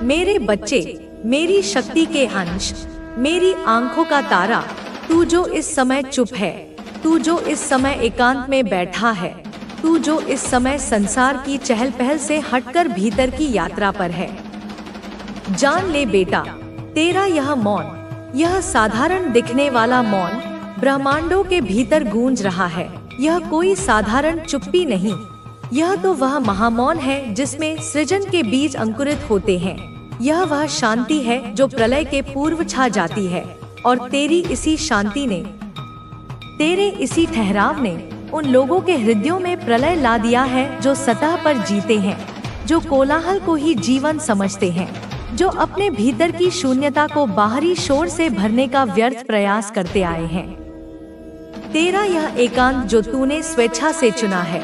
मेरे बच्चे, मेरी शक्ति के अंश, मेरी आंखों का तारा, तू जो इस समय चुप है, तू जो इस समय एकांत में बैठा है, तू जो इस समय संसार की चहल पहल से हटकर भीतर की यात्रा पर है। जान ले बेटा, तेरा यह मौन, यह साधारण दिखने वाला मौन ब्रह्मांडों के भीतर गूंज रहा है। यह कोई साधारण चुप्पी नहीं, यह तो वह महामौन है जिसमें सृजन के बीज अंकुरित होते हैं। यह वह शांति है जो प्रलय के पूर्व छा जाती है, और तेरी इसी शांति ने, तेरे इसी ठहराव ने उन लोगों के हृदयों में प्रलय ला दिया है जो सतह पर जीते हैं, जो कोलाहल को ही जीवन समझते हैं, जो अपने भीतर की शून्यता को बाहरी शोर से भरने का व्यर्थ प्रयास करते आए हैं। तेरा यह एकांत जो तूने स्वेच्छा से चुना है,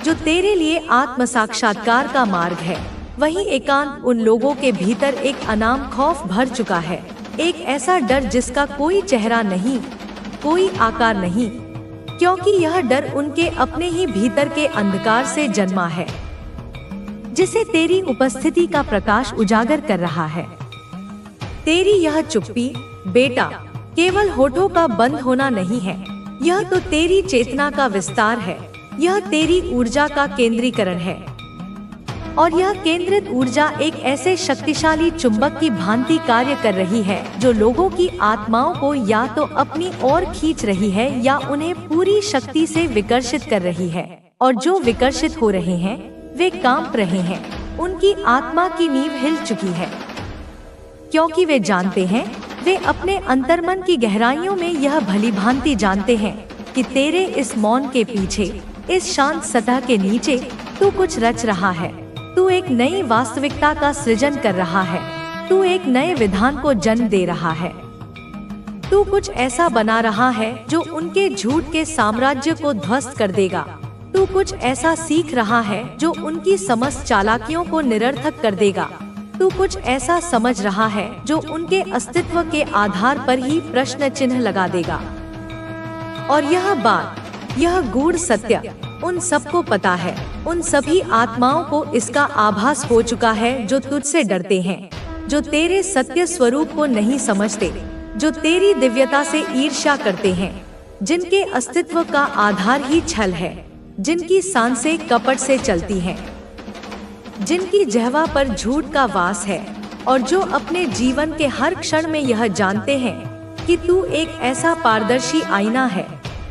जो तेरे लिए आत्म साक्षात्कार का मार्ग है, वही एकांत उन लोगों के भीतर एक अनाम खौफ भर चुका है, एक ऐसा डर जिसका कोई चेहरा नहीं, कोई आकार नहीं, क्योंकि यह डर उनके अपने ही भीतर के अंधकार से जन्मा है, जिसे तेरी उपस्थिति का प्रकाश उजागर कर रहा है। तेरी यह चुप्पी बेटा केवल होठों का बंद होना नहीं है, यह तो तेरी चेतना का विस्तार है, यह तेरी ऊर्जा का केंद्रीकरण है। और यह केंद्रित ऊर्जा एक ऐसे शक्तिशाली चुंबक की भांति कार्य कर रही है जो लोगों की आत्माओं को या तो अपनी ओर खींच रही है या उन्हें पूरी शक्ति से विकर्षित कर रही है। और जो विकर्षित हो रहे हैं वे कांप रहे हैं, उनकी आत्मा की नींव हिल चुकी है, क्योंकि वे जानते हैं, वे अपने अंतर्मन की गहराइयों में यह भली भांति जानते हैं कि तेरे इस मौन के पीछे, इस शांत सतह के नीचे तू कुछ रच रहा है, तू एक नई वास्तविकता का सृजन कर रहा है, तू एक नए विधान को जन्म दे रहा है, तू कुछ ऐसा बना रहा है जो उनके झूठ के साम्राज्य को ध्वस्त कर देगा, तू कुछ ऐसा सीख रहा है जो उनकी समस्त चालाकियों को निरर्थक कर देगा, तू कुछ ऐसा समझ रहा है जो उनके अस्तित्व के आधार पर ही प्रश्न चिन्ह लगा देगा। और यह बात, यह गूढ़ सत्य उन सबको पता है, उन सभी आत्माओं को इसका आभास हो चुका है जो तुझसे डरते हैं, जो तेरे सत्य स्वरूप को नहीं समझते, जो तेरी दिव्यता से ईर्ष्या करते हैं, जिनके अस्तित्व का आधार ही छल है, जिनकी सांसें कपट से चलती हैं, जिनकी जिह्वा पर झूठ का वास है, और जो अपने जीवन के हर क्षण में यह जानते हैं कि तू एक ऐसा पारदर्शी आईना है,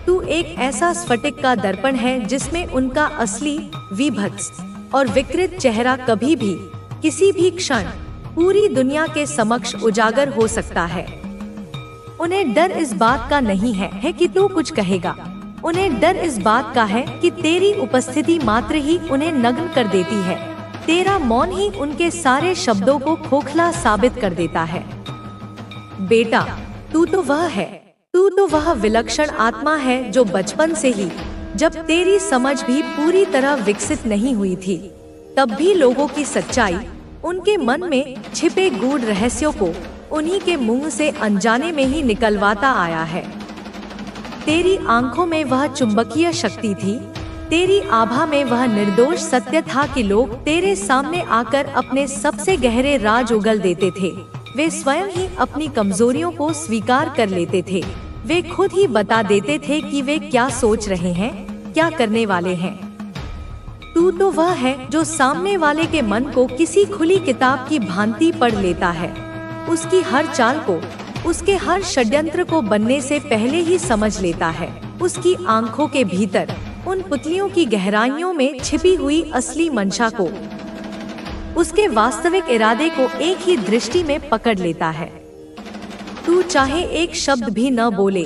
तू एक ऐसा स्फटिक का दर्पण है जिसमें उनका असली, विभत्स और विकृत चेहरा कभी भी, किसी भी क्षण पूरी दुनिया के समक्ष उजागर हो सकता है। उन्हें डर इस बात का नहीं है कि तू कुछ कहेगा, उन्हें डर इस बात का है कि तेरी उपस्थिति मात्र ही उन्हें नग्न कर देती है, तेरा मौन ही उनके सारे शब्दों को खोखला साबित कर देता है। बेटा तू तो वह है, तू तो वह विलक्षण आत्मा है जो बचपन से ही, जब तेरी समझ भी पूरी तरह विकसित नहीं हुई थी, तब भी लोगों की सच्चाई, उनके मन में छिपे गूढ़ रहस्यों को उन्हीं के मुंह से अनजाने में ही निकलवाता आया है। तेरी आंखों में वह चुंबकीय शक्ति थी, तेरी आभा में वह निर्दोष सत्य था कि लोग तेरे सामने आकर अपने सबसे गहरे राज उगल देते थे। वे स्वयं ही अपनी कमजोरियों को स्वीकार कर लेते थे, वे खुद ही बता देते थे कि वे क्या सोच रहे हैं, क्या करने वाले हैं। तू तो वह है जो सामने वाले के मन को किसी खुली किताब की भांति पढ़ लेता है, उसकी हर चाल को, उसके हर षड्यंत्र को बनने से पहले ही समझ लेता है, उसकी आंखों के भीतर उन पुतलियों की गहराइयों में छिपी हुई असली मंशा को, उसके वास्तविक इरादे को एक ही दृष्टि में पकड़ लेता है। तू चाहे एक शब्द भी न बोले,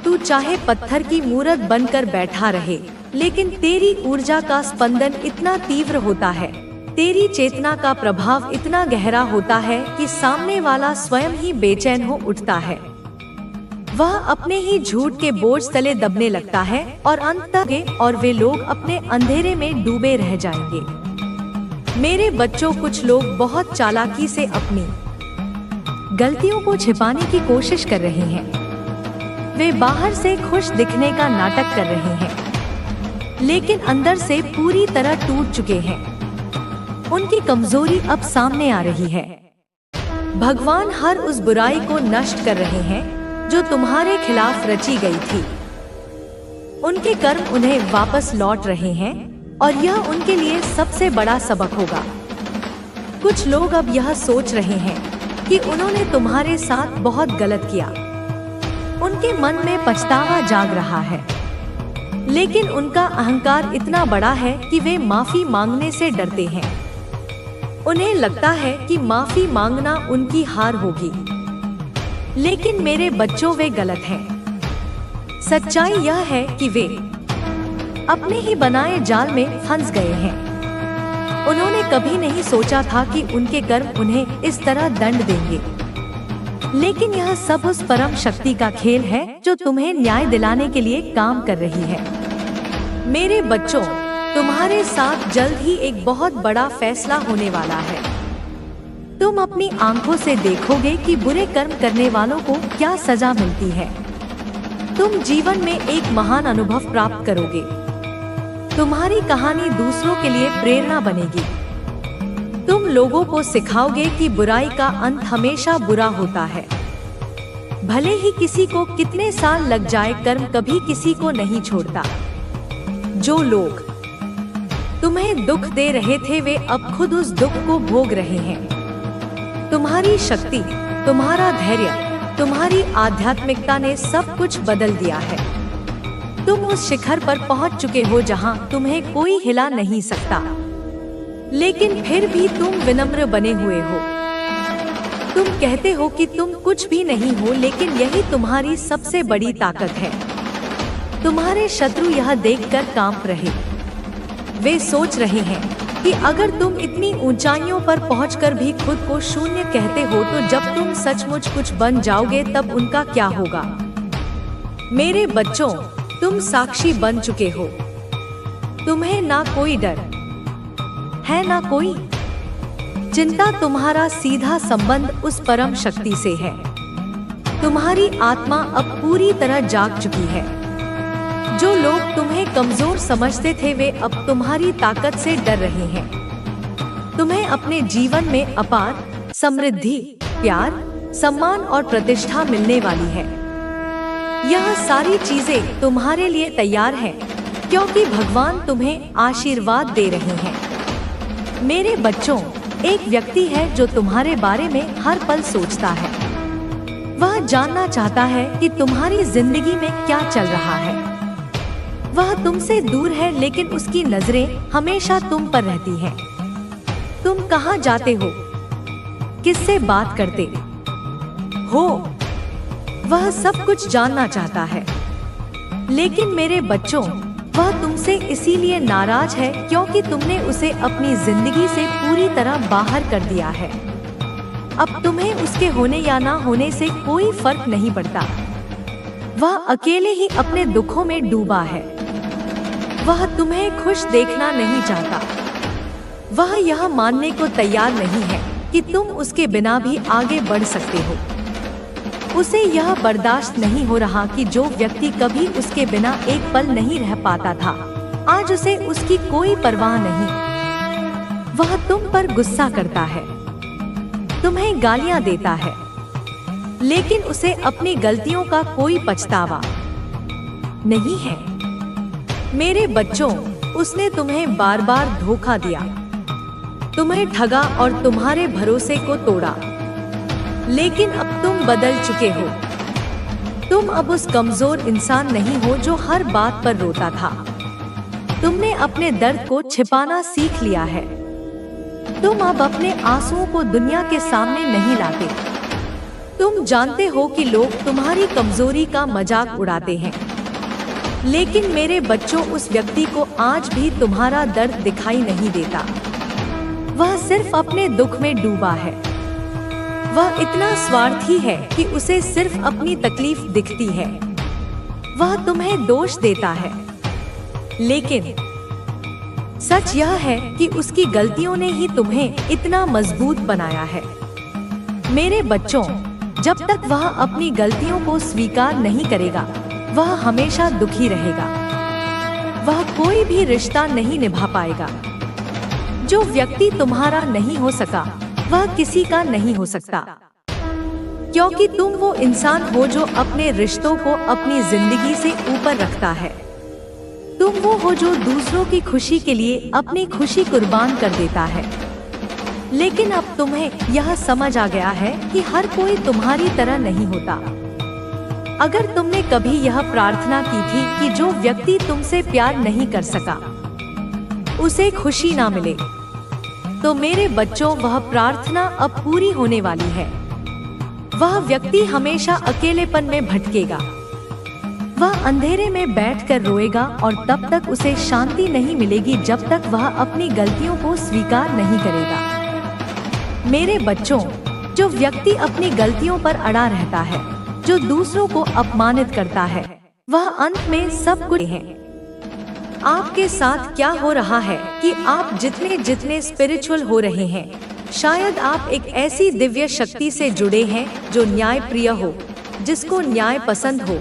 तू चाहे पत्थर की मूरत बनकर बैठा रहे, लेकिन तेरी ऊर्जा का स्पंदन इतना तीव्र होता है, तेरी चेतना का प्रभाव इतना गहरा होता है कि सामने वाला स्वयं ही बेचैन हो उठता है। वह अपने ही झूठ के बोझ तले दबने लगता है और अंततः और वे लोग अपने अंधेरे में डूबे रह जाएंगे। मेरे बच्चों, कुछ लोग बहुत चालाकी से अपनी गलतियों को छिपाने की कोशिश कर रहे हैं। वे बाहर से खुश दिखने का नाटक कर रहे हैं, लेकिन अंदर से पूरी तरह टूट चुके हैं। उनकी कमजोरी अब सामने आ रही है। भगवान हर उस बुराई को नष्ट कर रहे हैं जो तुम्हारे खिलाफ रची गई थी। उनके कर्म उन्हें वापस लौट रहे हैं और यह उनके लिए सबसे बड़ा सबक होगा। कुछ लोग अब यह सोच रहे हैं कि उन्होंने तुम्हारे साथ बहुत गलत किया। उनके मन में पछतावा जाग रहा है, लेकिन उनका अहंकार इतना बड़ा है कि वे माफी मांगने से डरते हैं। उन्हें लगता है कि माफी मांगना उनकी हार होगी, लेकिन मेरे बच्चों, वे गलत हैं। सच्चाई यह है कि वे अपने ही बनाए जाल में फंस गए हैं। उन्होंने कभी नहीं सोचा था कि उनके कर्म उन्हें इस तरह दंड देंगे, लेकिन यह सब उस परम शक्ति का खेल है जो तुम्हें न्याय दिलाने के लिए काम कर रही है। मेरे बच्चों, तुम्हारे साथ जल्द ही एक बहुत बड़ा फैसला होने वाला है। तुम अपनी आंखों से देखोगे कि बुरे कर्म करने वालों को क्या सजा मिलती है। तुम जीवन में एक महान अनुभव प्राप्त करोगे। तुम्हारी कहानी दूसरों के लिए प्रेरणा बनेगी। तुम लोगों को सिखाओगे कि बुराई का अंत हमेशा बुरा होता है। भले ही किसी को कितने साल लग जाए, कर्म कभी किसी को नहीं छोड़ता। जो लोग तुम्हें दुख दे रहे थे, वे अब खुद उस दुख को भोग रहे हैं। तुम्हारी शक्ति, तुम्हारा धैर्य, तुम्हारी आध्यात्मिकता ने सब कुछ बदल दिया है। तुम उस शिखर पर पहुंच चुके हो जहां तुम्हें कोई हिला नहीं सकता, लेकिन फिर भी तुम विनम्र बने हुए हो। तुम कहते हो कि तुम कुछ भी नहीं हो, लेकिन यही तुम्हारी सबसे बड़ी ताकत है। तुम्हारे शत्रु यह देखकर कांप रहे। वे सोच रहे हैं कि अगर तुम इतनी ऊंचाइयों पर पहुंचकर भी खुद को शून्य कहते हो, तो जब तुम सचमुच कुछ बन जाओगे तब उनका क्या होगा। मेरे बच्चों, तुम साक्षी बन चुके हो। तुम्हें ना कोई डर है, ना कोई चिंता। तुम्हारा सीधा संबंध उस परम शक्ति से है। तुम्हारी आत्मा अब पूरी तरह जाग चुकी है। जो लोग तुम्हें कमजोर समझते थे, वे अब तुम्हारी ताकत से डर रहे हैं। तुम्हें अपने जीवन में अपार समृद्धि, प्यार, सम्मान और प्रतिष्ठा मिलने वाली है। यह सारी चीजें तुम्हारे लिए तैयार हैं, क्योंकि भगवान तुम्हें आशीर्वाद दे रहे हैं। मेरे बच्चों, एक व्यक्ति है जो तुम्हारे बारे में हर पल सोचता है। वह जानना चाहता है कि तुम्हारी जिंदगी में क्या चल रहा है। वह तुमसे दूर है, लेकिन उसकी नजरें हमेशा तुम पर रहती हैं। तुम कहाँ जाते हो, किससे बात करते हो, वह सब कुछ जानना चाहता है। लेकिन मेरे बच्चों, वह तुमसे इसीलिए नाराज है क्योंकि तुमने उसे अपनी जिंदगी से पूरी तरह बाहर कर दिया है। अब तुम्हें उसके होने या ना होने से कोई फर्क नहीं पड़ता। वह अकेले ही अपने दुखों में डूबा है। वह तुम्हें खुश देखना नहीं चाहता। वह यह मानने को तैयार नहीं है कि तुम उसके बिना भी आगे बढ़ सकते हो। उसे यह बर्दाश्त नहीं हो रहा कि जो व्यक्ति कभी उसके बिना एक पल नहीं रह पाता था, आज उसे उसकी कोई परवाह नहीं। वह तुम पर गुस्सा करता है, तुम्हें गालियां देता है, लेकिन उसे अपनी गलतियों का कोई पछतावा नहीं है। मेरे बच्चों, उसने तुम्हें बार बार धोखा दिया, तुम्हें ठगा और तुम्हारे भरोसे को तोड़ा। लेकिन अब तुम बदल चुके हो। तुम अब उस कमजोर इंसान नहीं हो जो हर बात पर रोता था। तुमने अपने दर्द को छिपाना सीख लिया है। तुम अब अपने आंसुओं को दुनिया के सामने नहीं लाते। तुम जानते हो कि लोग तुम्हारी कमजोरी का मजाक उड़ाते हैं, लेकिन मेरे बच्चों, उस व्यक्ति को आज भी तुम्हारा दर्द दिखाई नहीं देता। वह सिर्फ अपने दुख में डूबा है। वह इतना स्वार्थी है कि उसे सिर्फ अपनी तकलीफ दिखती है। वह तुम्हें दोष देता है, लेकिन सच यह है कि उसकी गलतियों ने ही तुम्हें इतना मजबूत बनाया है। मेरे बच्चों, जब तक वह अपनी गलतियों को स्वीकार नहीं करेगा, वह हमेशा दुखी रहेगा। वह कोई भी रिश्ता नहीं निभा पाएगा। जो व्यक्ति तुम्हारा नहीं हो सका, वह किसी का नहीं हो सकता, क्योंकि तुम वो इंसान हो जो अपने रिश्तों को अपनी जिंदगी से ऊपर रखता है। तुम वो हो जो दूसरों की खुशी के लिए अपनी खुशी कुर्बान कर देता है। लेकिन अब तुम्हें यह समझ आ गया है कि हर कोई तुम्हारी तरह नहीं होता। अगर तुमने कभी यह प्रार्थना की थी कि जो व्यक्ति तुमसे प्यार नहीं कर सका उसे खुशी ना मिले, तो मेरे बच्चों वह प्रार्थना अब पूरी होने वाली है। वह व्यक्ति हमेशा अकेलेपन में भटकेगा, वह अंधेरे में बैठकर रोएगा और तब तक उसे शांति नहीं मिलेगी जब तक वह अपनी गलतियों को स्वीकार नहीं करेगा। मेरे बच्चों, जो व्यक्ति अपनी गलतियों पर अड़ा रहता है, जो दूसरों को अपमानित करता है, वह अंत में सब कुछ है। आपके साथ क्या हो रहा है कि आप जितने जितने स्पिरिचुअल हो रहे हैं, शायद आप एक ऐसी दिव्य शक्ति से जुड़े हैं जो न्याय प्रिय हो, जिसको न्याय पसंद हो।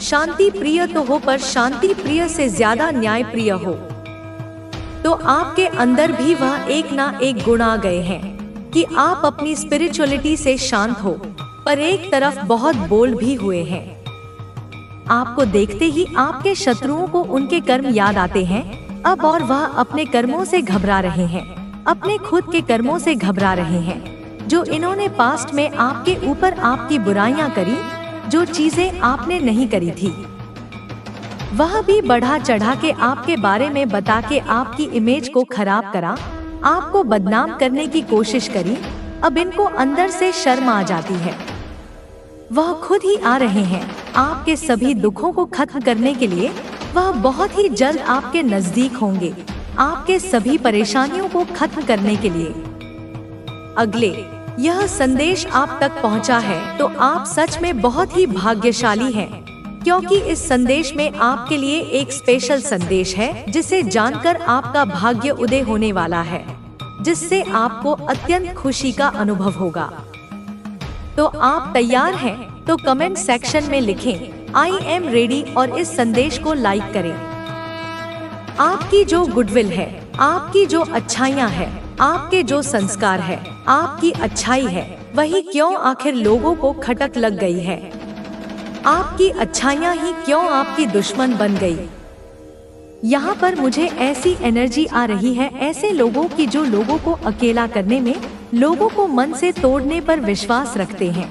शांति प्रिय तो हो, पर शांति प्रिय से ज्यादा न्याय प्रिय हो। तो आपके अंदर भी वह एक ना एक गुण आ गए हैं कि आप अपनी स्पिरिचुअलिटी से शांत हो, पर एक तरफ बहुत बोल्ड भी हुए हैं। आपको देखते ही आपके शत्रुओं को उनके कर्म याद आते हैं अब, और वह अपने कर्मों से घबरा रहे हैं, अपने खुद के कर्मों से घबरा रहे हैं, जो इन्होंने पास्ट में आपके ऊपर आपकी बुराइयां करी, जो चीजें आपने नहीं करी थी। वह भी बढ़ा चढ़ा के आपके बारे में बता के आपकी इमेज को खराब करा, आपको बदनाम करने की कोशिश करी। अब इनको अंदर से शर्म आ जाती है। वह खुद ही आ रहे हैं आपके सभी दुखों को खत्म करने के लिए। वह बहुत ही जल्द आपके नजदीक होंगे, आपके सभी परेशानियों को खत्म करने के लिए। अगले, यह संदेश आप तक पहुंचा है तो आप सच में बहुत ही भाग्यशाली हैं, क्योंकि इस संदेश में आपके लिए एक स्पेशल संदेश है जिसे जानकर आपका भाग्य उदय होने वाला है, जिससे आपको अत्यंत खुशी का अनुभव होगा। तो आप तैयार हैं? तो कमेंट सेक्शन में लिखें आई एम रेडी और इस संदेश को लाइक करें। आपकी जो गुडविल है, आपकी जो अच्छाइयाँ है, आपके जो संस्कार है, आपकी अच्छाई है, वही क्यों आखिर लोगों को खटक लग गई है? आपकी अच्छाइयाँ ही क्यों आपकी दुश्मन बन गई? यहाँ पर मुझे ऐसी एनर्जी आ रही है ऐसे लोगों की जो लोगों को अकेला करने में, लोगों को मन से तोड़ने पर विश्वास रखते हैं।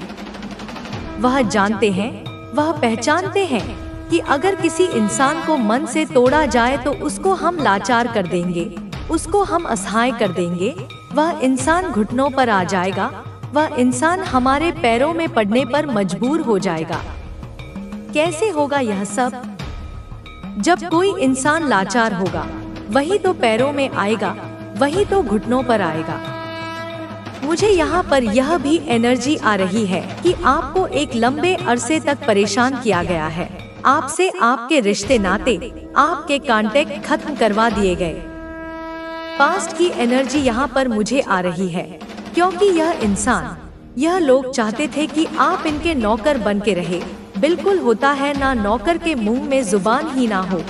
वह जानते हैं, वह पहचानते हैं कि अगर किसी इंसान को मन से तोड़ा जाए तो उसको हम लाचार कर देंगे, उसको हम असहाय कर देंगे, वह इंसान घुटनों पर आ जाएगा, वह इंसान हमारे पैरों में पड़ने पर मजबूर हो जाएगा। कैसे होगा यह सब? जब कोई इंसान लाचार होगा, वही तो पैरों में आएगा, वही तो घुटनों पर आएगा। मुझे यहाँ पर यह भी एनर्जी आ रही है कि आपको एक लंबे अरसे तक परेशान किया गया है। आपसे आपके रिश्ते नाते, आपके कांटेक्ट खत्म करवा दिए गए। पास्ट की एनर्जी यहाँ पर मुझे आ रही है, क्योंकि यह इंसान, यह लोग चाहते थे कि आप इनके नौकर बन के रहे। बिल्कुल होता है ना, नौकर के मुंह में जुबान ही ना हो,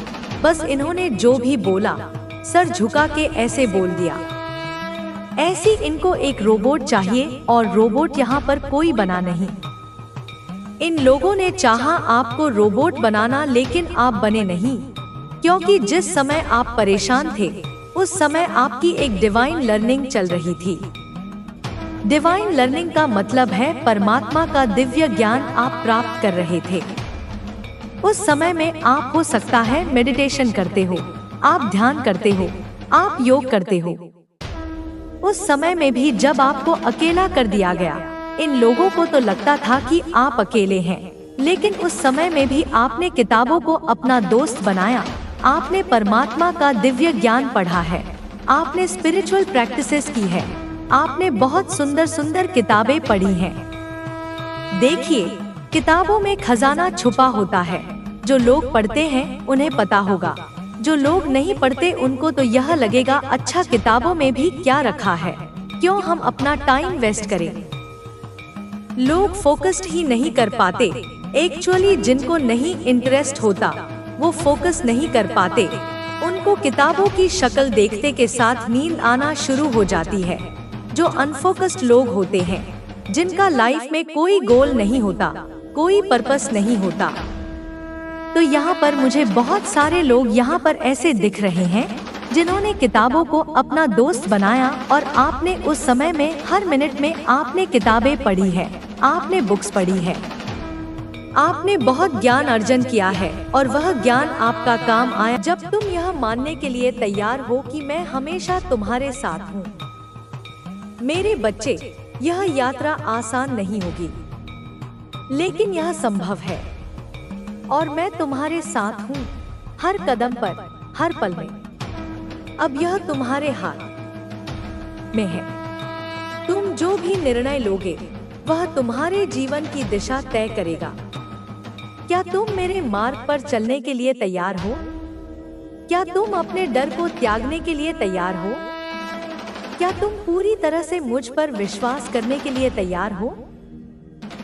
बस इन्होंने जो भी बोला सर झुका के ऐसे बोल दिया। ऐसी इनको एक रोबोट चाहिए, और रोबोट यहाँ पर कोई बना नहीं। इन लोगों ने चाहा आपको रोबोट बनाना, लेकिन आप बने नहीं, क्योंकि जिस समय आप परेशान थे उस समय आपकी एक डिवाइन लर्निंग चल रही थी। डिवाइन लर्निंग का मतलब है परमात्मा का दिव्य ज्ञान आप प्राप्त कर रहे थे। उस समय में आप हो सकता है मेडिटेशन करते हो, आप ध्यान करते हो, आप योग करते हो। उस समय में भी जब आपको अकेला कर दिया गया, इन लोगों को तो लगता था कि आप अकेले हैं, लेकिन उस समय में भी आपने किताबों को अपना दोस्त बनाया, आपने परमात्मा का दिव्य ज्ञान पढ़ा है, आपने स्पिरिचुअल प्रैक्टिसेस की है, आपने बहुत सुंदर सुंदर किताबें पढ़ी हैं। देखिए, किताबों में खजाना छुपा होता है। जो लोग पढ़ते हैं उन्हें पता होगा, जो लोग नहीं पढ़ते उनको तो यह लगेगा अच्छा किताबों में भी क्या रखा है, क्यों हम अपना टाइम वेस्ट करें। लोग फोकस्ड ही नहीं कर पाते। एक्चुअली जिनको नहीं इंटरेस्ट होता वो फोकस नहीं कर पाते। उनको किताबों की शक्ल देखते के साथ नींद आना शुरू हो जाती है। जो अनफोकस्ड लोग होते हैं, जिनका लाइफ में कोई गोल नहीं होता, कोई पर्पस नहीं होता। तो यहाँ पर मुझे बहुत सारे लोग यहाँ पर ऐसे दिख रहे हैं जिन्होंने किताबों को अपना दोस्त बनाया, और आपने उस समय में हर मिनट में आपने किताबें पढ़ी है, आपने बुक्स पढ़ी है, आपने बहुत ज्ञान अर्जन किया है, और वह ज्ञान आपका काम आया जब तुम यह मानने के लिए तैयार हो कि मैं हमेशा तुम्हारे साथ हूँ। मेरे बच्चे, यह यात्रा आसान नहीं होगी, लेकिन यह संभव है, और मैं तुम्हारे साथ हूँ हर कदम पर, हर पल में। अब यह तुम्हारे हाथ में है। तुम जो भी निर्णय लोगे वह तुम्हारे जीवन की दिशा तय करेगा। क्या तुम मेरे मार्ग पर चलने के लिए तैयार हो? क्या तुम अपने डर को त्यागने के लिए तैयार हो? क्या तुम पूरी तरह से मुझ पर विश्वास करने के लिए तैयार हो?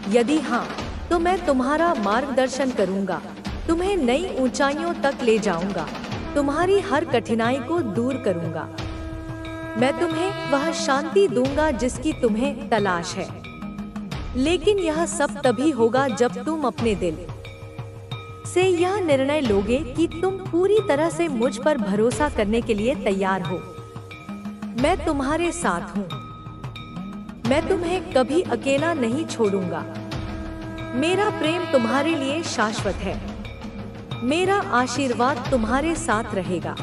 यदि हाँ, तो मैं तुम्हारा मार्गदर्शन करूंगा, तुम्हें नई ऊंचाइयों तक ले जाऊंगा, तुम्हारी हर कठिनाई को दूर करूंगा। मैं तुम्हें वह शांति दूंगा जिसकी तुम्हें तलाश है। लेकिन यह सब तभी होगा जब तुम अपने दिल से यह निर्णय लोगे कि तुम पूरी तरह से मुझ पर भरोसा करने के लिए तैयार हो। मैं तुम्हारे साथ हूँ। मैं तुम्हें कभी अकेला नहीं छोड़ूंगा। मेरा प्रेम तुम्हारे लिए शाश्वत है। मेरा आशीर्वाद तुम्हारे साथ रहेगा,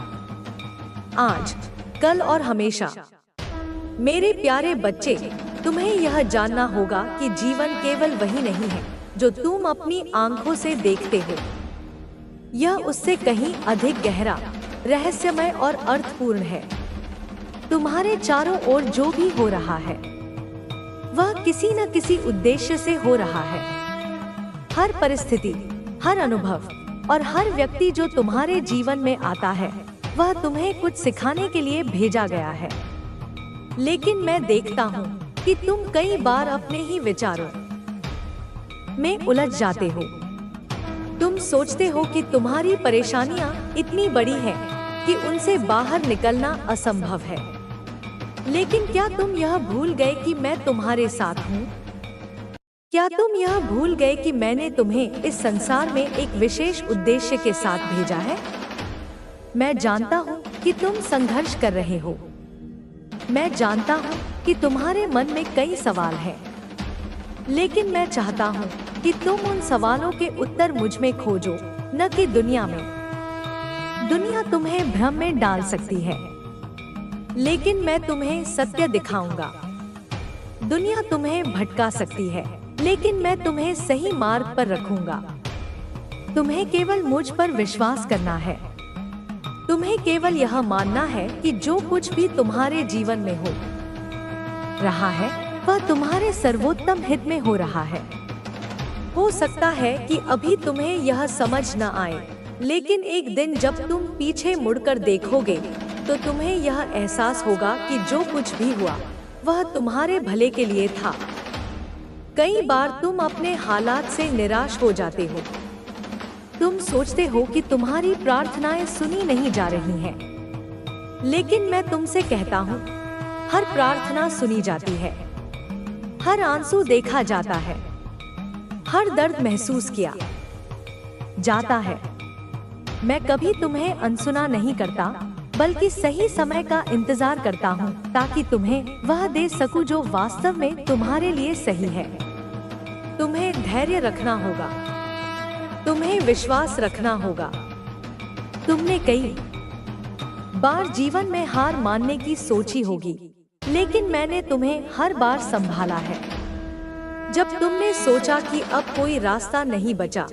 आज, कल और हमेशा। मेरे प्यारे बच्चे, तुम्हें यह जानना होगा कि जीवन केवल वही नहीं है जो तुम अपनी आंखों से देखते हो। यह उससे कहीं अधिक गहरा, रहस्यमय और अर्थपूर्ण है। तुम्हारे चारों ओर जो भी हो रहा है वह किसी न किसी उद्देश्य से हो रहा है। हर परिस्थिति, हर अनुभव और हर व्यक्ति जो तुम्हारे जीवन में आता है वह तुम्हें कुछ सिखाने के लिए भेजा गया है। लेकिन मैं देखता हूँ कि तुम कई बार अपने ही विचारों में उलझ जाते हो। तुम सोचते हो कि तुम्हारी परेशानियां इतनी बड़ी हैं कि उनसे बाहर निकलना असंभव है। लेकिन क्या तुम यह भूल गए कि मैं तुम्हारे साथ हूँ? क्या तुम यह भूल गए कि मैंने तुम्हें इस संसार में एक विशेष उद्देश्य के साथ भेजा है? मैं जानता हूँ कि तुम संघर्ष कर रहे हो। मैं जानता हूँ कि तुम्हारे मन में कई सवाल हैं। लेकिन मैं चाहता हूँ कि तुम उन सवालों के उत्तर मुझ में खोजो, न कि दुनिया में। दुनिया तुम्हें भ्रम में डाल सकती है, लेकिन मैं तुम्हें सत्य दिखाऊंगा। दुनिया तुम्हें भटका सकती है, लेकिन मैं तुम्हें सही मार्ग पर रखूंगा। तुम्हें केवल मुझ पर विश्वास करना है। तुम्हें केवल यह मानना है कि जो कुछ भी तुम्हारे जीवन में हो रहा है वह तुम्हारे सर्वोत्तम हित में हो रहा है। हो सकता है कि अभी तुम्हें यह समझ न आए, लेकिन एक दिन जब तुम पीछे मुड़कर देखोगे तो तुम्हें यह एहसास होगा कि जो कुछ भी हुआ वह तुम्हारे भले के लिए था। कई बार तुम अपने हालात से निराश हो जाते हो। तुम सोचते हो कि तुम्हारी प्रार्थनाएं सुनी नहीं जा रही हैं। लेकिन मैं तुमसे कहता हूँ, हर प्रार्थना सुनी जाती है, हर आंसू देखा जाता है, हर दर्द महसूस किया जाता है। मैं कभी तुम्हें अनसुना नहीं करता, बल्कि सही समय का इंतजार करता हूँ ताकि तुम्हें वह दे सकूं जो वास्तव में तुम्हारे लिए सही है। तुम्हें धैर्य रखना होगा, तुम्हें विश्वास रखना होगा। तुमने कई बार जीवन में हार मानने की सोची होगी, लेकिन मैंने तुम्हें हर बार संभाला है। जब तुमने सोचा कि अब कोई रास्ता नहीं बचा,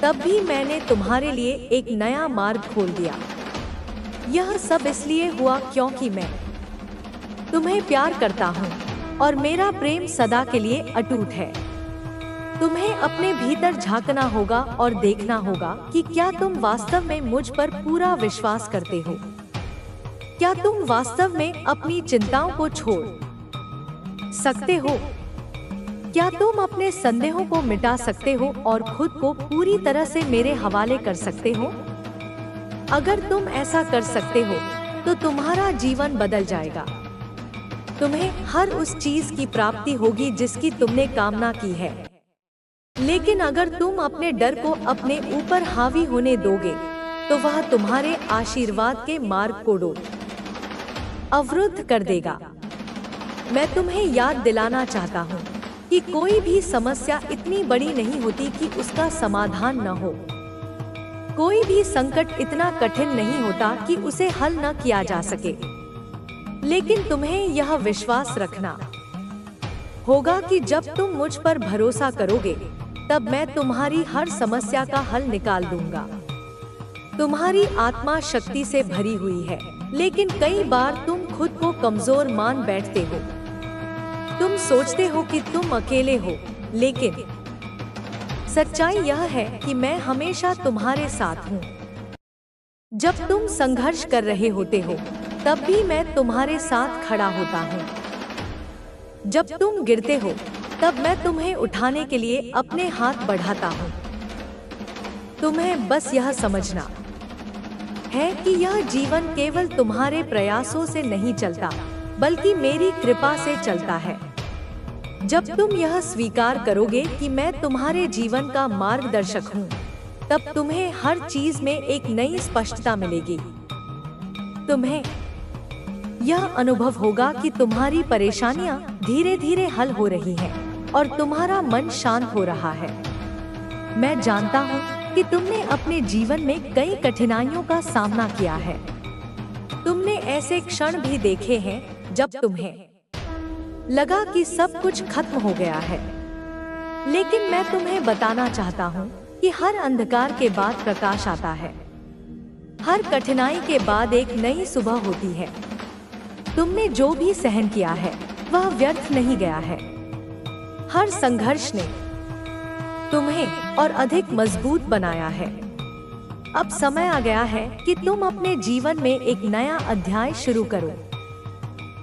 तब भी मैंने तुम्हारे लिए एक नया मार्ग खोल दिया। यह सब इसलिए हुआ क्योंकि मैं तुम्हें प्यार करता हूँ और मेरा प्रेम सदा के लिए अटूट है। तुम्हें अपने भीतर झांकना होगा और देखना होगा कि क्या तुम वास्तव में मुझ पर पूरा विश्वास करते हो। क्या तुम वास्तव में अपनी चिंताओं को छोड़ सकते हो? क्या तुम अपने संदेहों को मिटा सकते हो और खुद को पूरी तरह से मेरे हवाले कर सकते हो? अगर तुम ऐसा कर सकते हो तो तुम्हारा जीवन बदल जाएगा। तुम्हें हर उस चीज की प्राप्ति होगी जिसकी तुमने कामना की है। लेकिन अगर तुम अपने डर को अपने ऊपर हावी होने दोगे तो वह तुम्हारे आशीर्वाद के मार्ग को अवरुद्ध कर देगा। मैं तुम्हें याद दिलाना चाहता हूँ कि कोई भी समस्या इतनी बड़ी नहीं होती कि उसका समाधान न हो। कोई भी संकट इतना कठिन नहीं होता कि उसे हल न किया जा सके। लेकिन तुम्हें यह विश्वास रखना होगा कि जब तुम मुझ पर भरोसा करोगे तब मैं तुम्हारी हर समस्या का हल निकाल दूंगा। तुम्हारी आत्मा शक्ति से भरी हुई है, लेकिन कई बार तुम खुद को कमजोर मान बैठते हो। तुम सोचते हो कि तुम अकेले हो, लेकिन सच्चाई यह है कि मैं हमेशा तुम्हारे साथ हूँ। जब तुम संघर्ष कर रहे होते हो तब भी मैं तुम्हारे साथ खड़ा होता हूँ। जब तुम गिरते हो तब मैं तुम्हें उठाने के लिए अपने हाथ बढ़ाता हूँ। तुम्हें बस यह समझना है कि यह जीवन केवल तुम्हारे प्रयासों से नहीं चलता, बल्कि मेरी कृपा से चलता है। जब तुम यह स्वीकार करोगे कि मैं तुम्हारे जीवन का मार्गदर्शक हूँ, तब तुम्हें हर चीज में एक नई स्पष्टता मिलेगी। तुम्हें यह अनुभव होगा कि तुम्हारी परेशानियां धीरे धीरे हल हो रही हैं और तुम्हारा मन शांत हो रहा है। मैं जानता हूँ कि तुमने अपने जीवन में कई कठिनाइयों का सामना किया है। तुमने ऐसे क्षण भी देखे हैं जब तुम्हें लगा कि सब कुछ खत्म हो गया है। लेकिन मैं तुम्हें बताना चाहता हूँ कि हर अंधकार के बाद प्रकाश आता है। हर कठिनाई के बाद एक नई सुबह होती है। तुमने जो भी सहन किया है वह व्यर्थ नहीं गया है। हर संघर्ष ने तुम्हें और अधिक मजबूत बनाया है। अब समय आ गया है कि तुम अपने जीवन में एक नया अध्याय शुरू करो।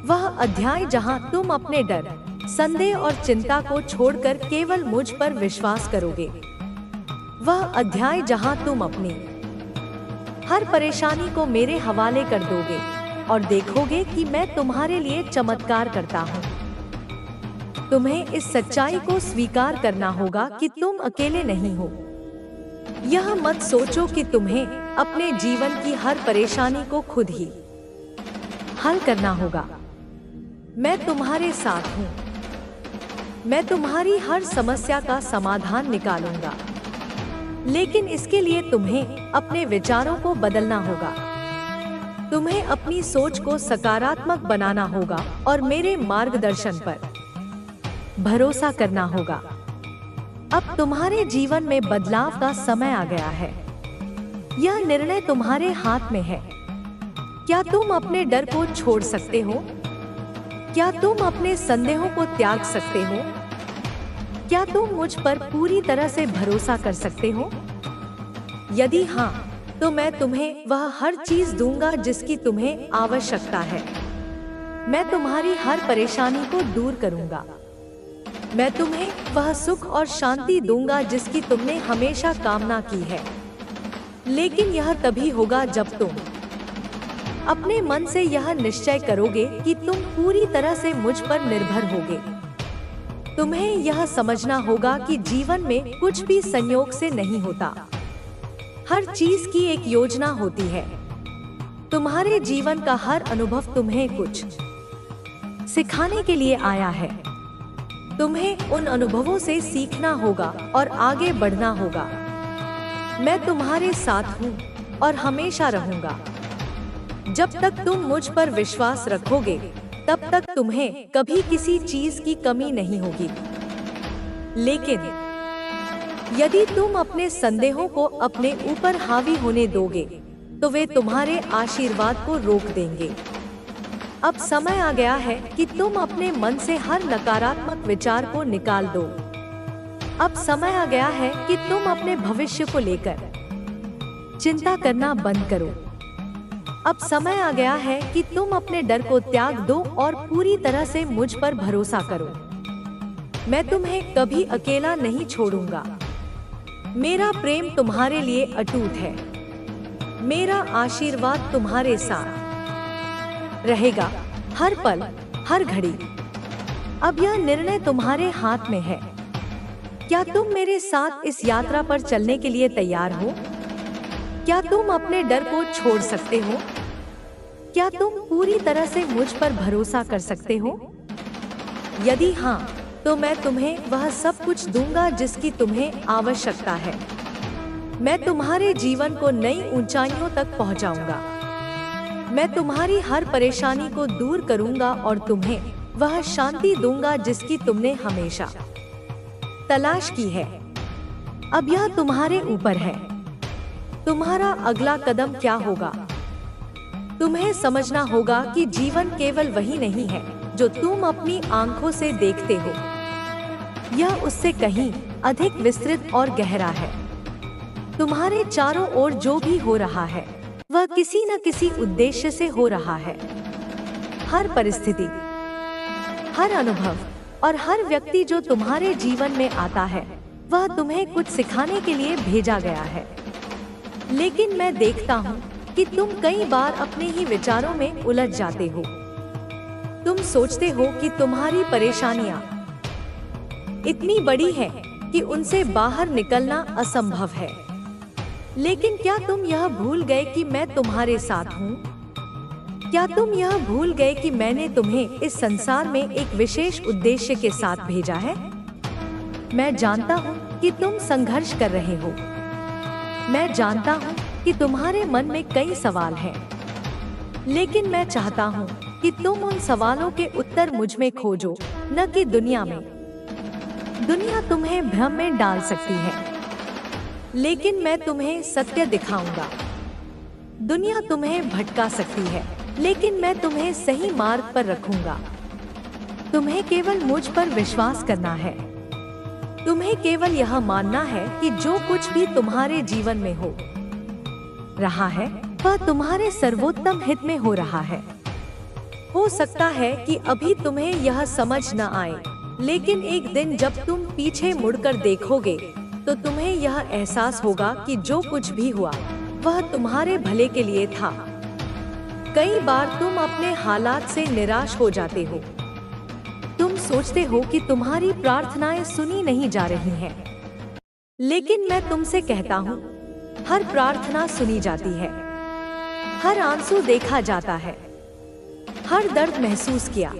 वह अध्याय जहां तुम अपने डर, संदेह और चिंता को छोड़कर केवल मुझ पर विश्वास करोगे। वह अध्याय जहां तुम अपनी हर परेशानी को मेरे हवाले कर दोगे और देखोगे कि मैं तुम्हारे लिए चमत्कार करता हूँ। तुम्हें इस सच्चाई को स्वीकार करना होगा कि तुम अकेले नहीं हो। यह मत सोचो कि तुम्हें अपने जीवन की हर परेशानी को खुद ही हल करना होगा। मैं तुम्हारे साथ हूँ। मैं तुम्हारी हर समस्या का समाधान निकालूंगा। लेकिन इसके लिए तुम्हें अपने विचारों को बदलना होगा। तुम्हें अपनी सोच को सकारात्मक बनाना होगा और मेरे मार्गदर्शन पर भरोसा करना होगा। अब तुम्हारे जीवन में बदलाव का समय आ गया है। यह निर्णय तुम्हारे हाथ में है। क्या तुम अपने डर को छोड़ सकते हो? क्या तुम अपने संदेहों को त्याग सकते हो? क्या तुम मुझ पर पूरी तरह से भरोसा कर सकते हो? यदि हाँ, तो मैं तुम्हें वह हर चीज दूंगा जिसकी तुम्हें आवश्यकता है। मैं तुम्हारी हर परेशानी को दूर करूंगा। मैं तुम्हें वह सुख और शांति दूंगा जिसकी तुमने हमेशा कामना की है। लेकिन यह तभी होगा जब तुम अपने मन से यह निश्चय करोगे कि तुम पूरी तरह से मुझ पर निर्भर होगे। तुम्हें यह समझना होगा कि जीवन में कुछ भी संयोग से नहीं होता। हर चीज की एक योजना होती है। तुम्हारे जीवन का हर अनुभव तुम्हें कुछ सिखाने के लिए आया है। तुम्हें उन अनुभवों से सीखना होगा और आगे बढ़ना होगा। मैं तुम्हारे साथ हूँ और हमेशा रहूंगा। जब तक तुम मुझ पर विश्वास रखोगे, तब तक तुम्हें कभी किसी चीज की कमी नहीं होगी। लेकिन यदि तुम अपने संदेहों को अपने ऊपर हावी होने दोगे, तो वे तुम्हारे आशीर्वाद को रोक देंगे। अब समय आ गया है कि तुम अपने मन से हर नकारात्मक विचार को निकाल दो। अब समय आ गया है कि तुम अपने भविष्य को लेकर चिंता करना बंद करो। अब समय आ गया है कि तुम अपने डर को त्याग दो और पूरी तरह से मुझ पर भरोसा करो। मैं तुम्हें कभी अकेला नहीं छोड़ूंगा। मेरा प्रेम तुम्हारे लिए अटूट है। मेरा आशीर्वाद तुम्हारे साथ रहेगा हर पल, हर घड़ी। अब यह निर्णय तुम्हारे हाथ में है। क्या तुम मेरे साथ इस यात्रा पर चलने के लिए तैयार हो? क्या तुम अपने डर को छोड़ सकते हो? क्या तुम पूरी तरह से मुझ पर भरोसा कर सकते हो? यदि हाँ, तो मैं तुम्हें वह सब कुछ दूंगा जिसकी तुम्हें आवश्यकता है। मैं तुम्हारे जीवन को नई ऊंचाइयों तक पहुंचाऊंगा। मैं तुम्हारी हर परेशानी को दूर करूंगा और तुम्हें वह शांति दूंगा जिसकी तुमने हमेशा तलाश की है। अब यह तुम्हारे ऊपर है। तुम्हारा अगला कदम क्या होगा? तुम्हें समझना होगा कि जीवन केवल वही नहीं है जो तुम अपनी आंखों से देखते हो। यह उससे कहीं अधिक विस्तृत और गहरा है। तुम्हारे चारों ओर जो भी हो रहा है वह किसी न किसी उद्देश्य से हो रहा है। हर परिस्थिति, हर अनुभव और हर व्यक्ति जो तुम्हारे जीवन में आता है वह तुम्हें कुछ सिखाने के लिए भेजा गया है। लेकिन मैं देखता हूँ कि तुम कई बार अपने ही विचारों में उलझ जाते हो। तुम सोचते हो कि तुम्हारी परेशानियां इतनी बड़ी है कि उनसे बाहर निकलना असंभव है। लेकिन क्या तुम यह भूल गए कि मैं तुम्हारे साथ हूँ? क्या तुम यह भूल गए कि मैंने तुम्हें इस संसार में एक विशेष उद्देश्य के साथ भेजा है? मैं जानता हूँ कि तुम संघर्ष कर रहे हो। मैं जानता हूँ कि तुम्हारे मन में कई सवाल हैं। लेकिन मैं चाहता हूँ कि तुम उन सवालों के उत्तर मुझ में खोजो, न कि दुनिया में। दुनिया तुम्हें भ्रम में डाल सकती है, लेकिन मैं तुम्हें सत्य दिखाऊंगा। दुनिया तुम्हें भटका सकती है, लेकिन मैं तुम्हें सही मार्ग पर रखूंगा। तुम्हें केवल मुझ पर विश्वास करना है। तुम्हें केवल यह मानना है कि जो कुछ भी तुम्हारे जीवन में हो रहा है वह तुम्हारे सर्वोत्तम हित में हो रहा है। हो सकता है कि अभी तुम्हें यह समझ न आए, लेकिन एक दिन जब तुम पीछे मुड़कर देखोगे तो तुम्हें यह एहसास होगा कि जो कुछ भी हुआ वह तुम्हारे भले के लिए था। कई बार तुम अपने हालात से निराश हो जाते हो। तुम सोचते हो कि तुम्हारी प्रार्थनाएं सुनी नहीं जा रही हैं। लेकिन मैं तुमसे कहता हूँ, हर प्रार्थना सुनी जाती है। हर आंसू देखा जाता है। हर दर्द महसूस किया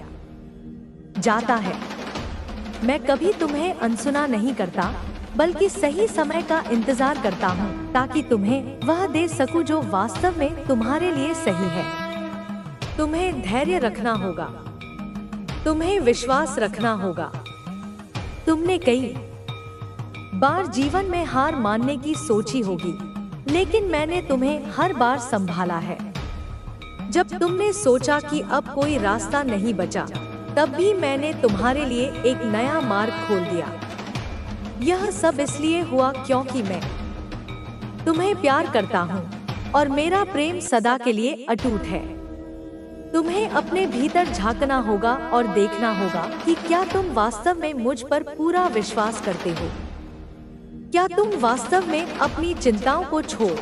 जाता है। मैं कभी तुम्हें अनसुना नहीं करता, बल्कि सही समय का इंतजार करता हूँ ताकि तुम्हें वह दे सकूं जो वास्तव में तुम्हारे लिए सही है। तुम्हें धैर्य रखना होगा। तुम्हें विश्वास रखना होगा। तुमने कई बार जीवन में हार मानने की सोची होगी, लेकिन मैंने तुम्हें हर बार संभाला है। जब तुमने सोचा कि अब कोई रास्ता नहीं बचा, तब भी मैंने तुम्हारे लिए एक नया मार्ग खोल दिया। यह सब इसलिए हुआ क्योंकि मैं तुम्हें प्यार करता हूँ और मेरा प्रेम सदा के लिए अटूट है। तुम्हें अपने भीतर झांकना होगा और देखना होगा कि क्या तुम वास्तव में मुझ पर पूरा विश्वास करते हो। क्या तुम वास्तव में अपनी चिंताओं को छोड़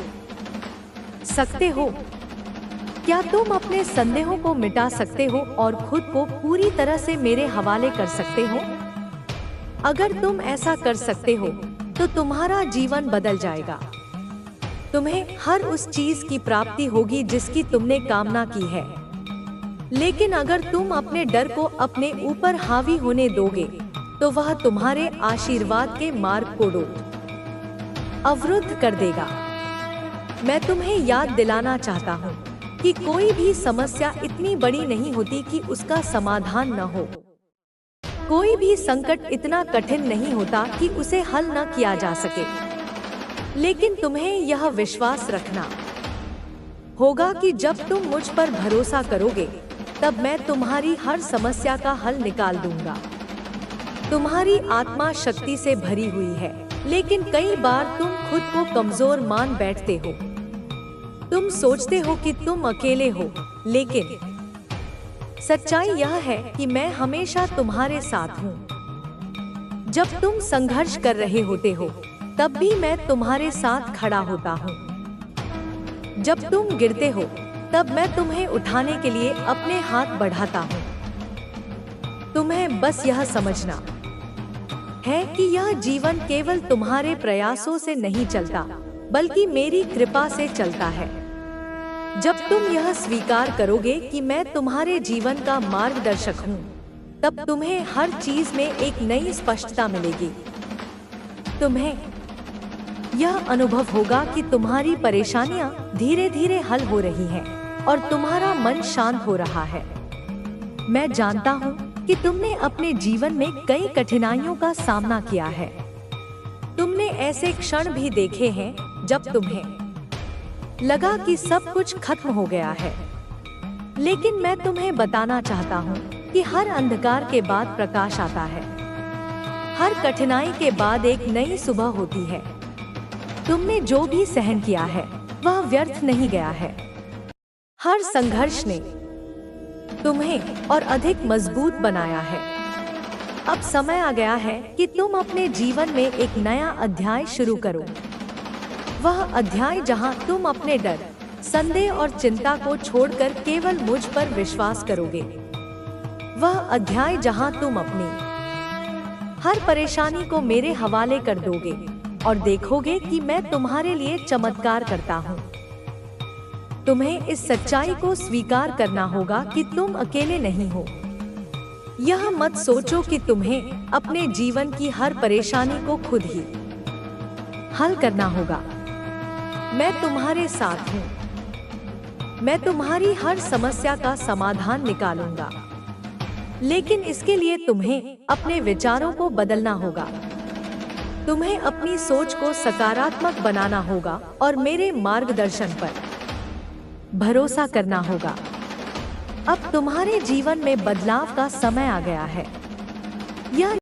सकते हो? क्या तुम अपने संदेहों को मिटा सकते हो और खुद को पूरी तरह से मेरे हवाले कर सकते हो? अगर तुम ऐसा कर सकते हो तो तुम्हारा जीवन बदल जाएगा। तुम्हें हर उस चीज की प्राप्ति होगी जिसकी तुमने कामना की है। लेकिन अगर तुम अपने डर को अपने ऊपर हावी होने दोगे तो वह तुम्हारे आशीर्वाद के मार्ग को अवरुद्ध कर देगा। मैं तुम्हें याद दिलाना चाहता हूँ कि कोई भी समस्या इतनी बड़ी नहीं होती कि उसका समाधान न हो। कोई भी संकट इतना कठिन नहीं होता कि उसे हल न किया जा सके। लेकिन तुम्हें यह विश्वास रखना होगा कि जब तुम मुझ पर भरोसा करोगे तब मैं तुम्हारी हर समस्या का हल निकाल दूंगा। तुम्हारी आत्मा शक्ति से भरी हुई है, लेकिन कई बार तुम खुद को कमजोर मान बैठते हो। तुम सोचते हो कि तुम अकेले हो, लेकिन सच्चाई यह है कि मैं हमेशा तुम्हारे साथ हूँ। जब तुम संघर्ष कर रहे होते हो तब भी मैं तुम्हारे साथ खड़ा होता हूँ। जब तुम गिरते हो तब मैं तुम्हें उठाने के लिए अपने हाथ बढ़ाता हूँ। तुम्हें बस यह समझना है कि यह जीवन केवल तुम्हारे प्रयासों से नहीं चलता, बल्कि मेरी कृपा से चलता है। जब तुम यह स्वीकार करोगे कि मैं तुम्हारे जीवन का मार्गदर्शक हूँ, तब तुम्हें हर चीज में एक नई स्पष्टता मिलेगी। तुम्हें यह अनुभव होगा कि तुम्हारी परेशानियां धीरे धीरे हल हो रही हैं और तुम्हारा मन शांत हो रहा है। मैं जानता हूँ कि तुमने अपने जीवन में कई कठिनाइयों का सामना किया है। तुमने ऐसे क्षण भी देखे हैं जब तुम्हें लगा कि सब कुछ खत्म हो गया है। लेकिन मैं तुम्हें बताना चाहता हूँ कि हर अंधकार के बाद प्रकाश आता है। हर कठिनाई के बाद एक नई सुबह होती है। तुमने जो भी सहन किया है वह व्यर्थ नहीं गया है। हर संघर्ष ने तुम्हें और अधिक मजबूत बनाया है। अब समय आ गया है कि तुम अपने जीवन में एक नया अध्याय शुरू करो। वह अध्याय जहां तुम अपने डर, संदेह और चिंता को छोड़कर केवल मुझ पर विश्वास करोगे। वह अध्याय जहां तुम अपनी हर परेशानी को मेरे हवाले कर दोगे और देखोगे कि मैं तुम्हारे लिए चमत्कार करता हूँ। तुम्हें इस सच्चाई को स्वीकार करना होगा कि तुम अकेले नहीं हो। यह मत सोचो कि तुम्हें अपने जीवन की हर परेशानी को खुद ही हल करना होगा। मैं तुम्हारे साथ हूँ। मैं तुम्हारी हर समस्या का समाधान निकालूंगा। लेकिन इसके लिए तुम्हें अपने विचारों को बदलना होगा। तुम्हें अपनी सोच को सकारात्मक बनाना होगा और मेरे मार्गदर्शन पर भरोसा करना होगा। अब तुम्हारे जीवन में बदलाव का समय आ गया है। यह